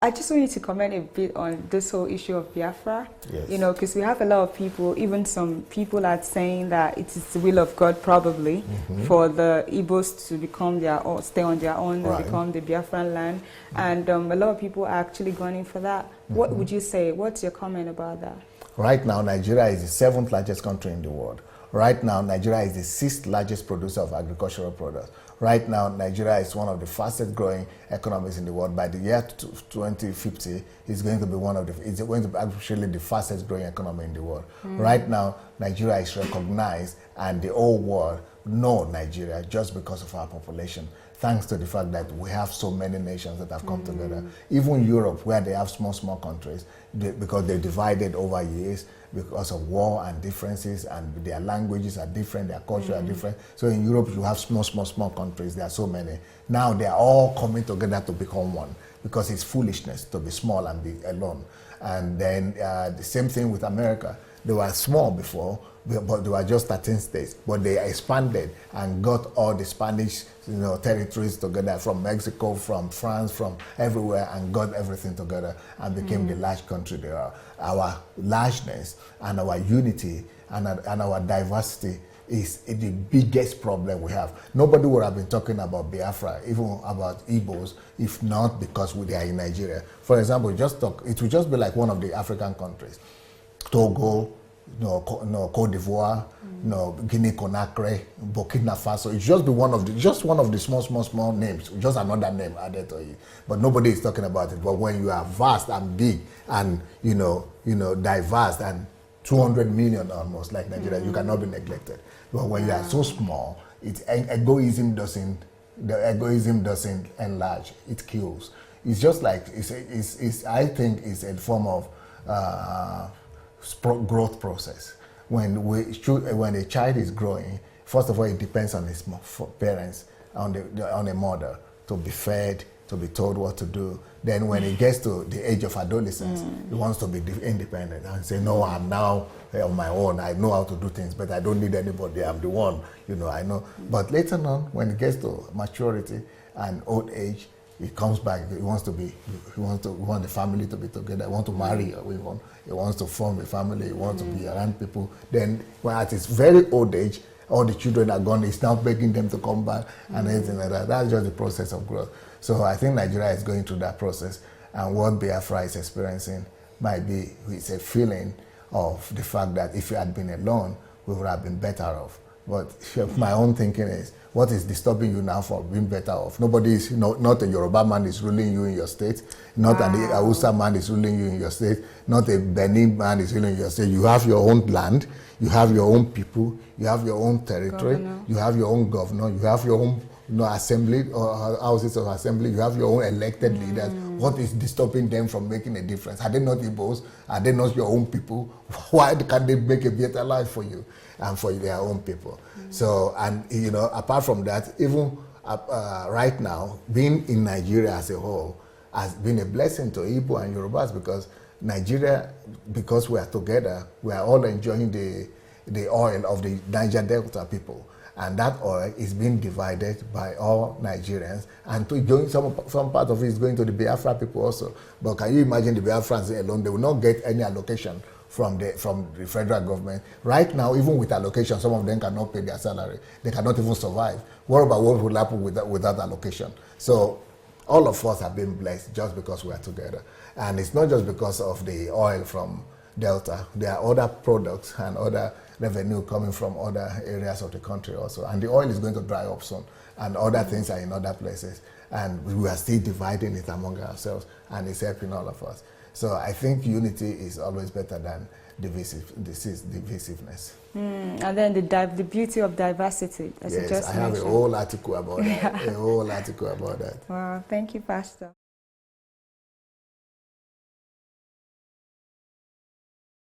I just want you to comment a bit on this whole issue of Biafra. Yes. You know, because we have a lot of people, even some people are saying that it is the will of God probably for the Igbos to become their own, stay on their own, and become the Biafran land. And a lot of people are actually gunning for that. What would you say? What's your comment about that? Right now, Nigeria is the 7th largest country in the world. Right now, Nigeria is the 6th largest producer of agricultural products. Right now, Nigeria is one of the fastest growing economies in the world. By the year 2050, it's going to be it's going to be actually the fastest growing economy in the world. Right now, Nigeria is recognized and the whole world know Nigeria just because of our population, thanks to the fact that we have so many nations that have come together. Even Europe, where they have small countries, because they're divided over years, because of war and differences, and their languages are different, their culture are different. So in Europe, you have small countries. There are so many. Now they are all coming together to become one, because it's foolishness to be small and be alone. And then the same thing with America. They were small before, but they were just 13 states. But they expanded and got all the Spanish, territories together, from Mexico, from France, from everywhere, and got everything together and became the large country they are. Our largeness and our unity and our diversity is the biggest problem we have. Nobody would have been talking about Biafra, even about Igbos, if not because they are in Nigeria. For example, it would just be like one of the African countries. Togo, Cote d'Ivoire, Guinea Conakry, Burkina Faso. It just be one of the small names, just another name added to it. But nobody is talking about it. But when you are vast and big and diverse and 200 million almost like Nigeria, you cannot be neglected. But when you are so small, egoism doesn't enlarge. It kills. It's just like I think it's a form of growth process. When a child is growing, first of all, it depends on his parents, on a mother, to be fed, to be told what to do. Then when he gets to the age of adolescence, he wants to be independent and say, no, I'm now on my own. I know how to do things, but I don't need anybody. I'm the one, I know. But later on, when he gets to maturity and old age, he comes back. He wants the family to be together. He wants to marry. He wants to form a family. He wants to be around people. Then, when at his very old age, all the children are gone. He's now begging them to come back and anything like that. That's just the process of growth. So I think Nigeria is going through that process, and what Biafra is experiencing might be it's a feeling of the fact that if you had been alone, we would have been better off. But my own thinking is, what is disturbing you now for being better off? Nobody is, not a Yoruba man is ruling you in your state, not an Hausa man is ruling you in your state, not a Benin man is ruling your state. You have your own land, you have your own people, you have your own territory, you have your own governor, you have your own assembly or houses of assembly, you have your own elected leaders. What is disturbing them from making a difference? Are they not Igbos? Are they not your own people? Why can't they make a better life for you and for their own people? So, and apart from that, even right now, being in Nigeria as a whole has been a blessing to Igbo and Yorubas, because Nigeria, because we are together, we are all enjoying the oil of the Niger Delta people. And that oil is being divided by all Nigerians, and some part of it is going to the Biafra people also. But can you imagine the Biafrans alone? They will not get any allocation from the federal government. Right now, even with allocation, some of them cannot pay their salary. They cannot even survive. What about what will happen without allocation? So all of us have been blessed just because we are together. And it's not just because of the oil from Delta. There are other products and other revenue coming from other areas of the country also. And the oil is going to dry up soon, and other things are in other places. And we are still dividing it among ourselves, and it's helping all of us. So I think unity is always better than divisiveness. And then the beauty of diversity, as you just mentioned. I have a whole article about that. A whole article about that. Wow, thank you, Pastor.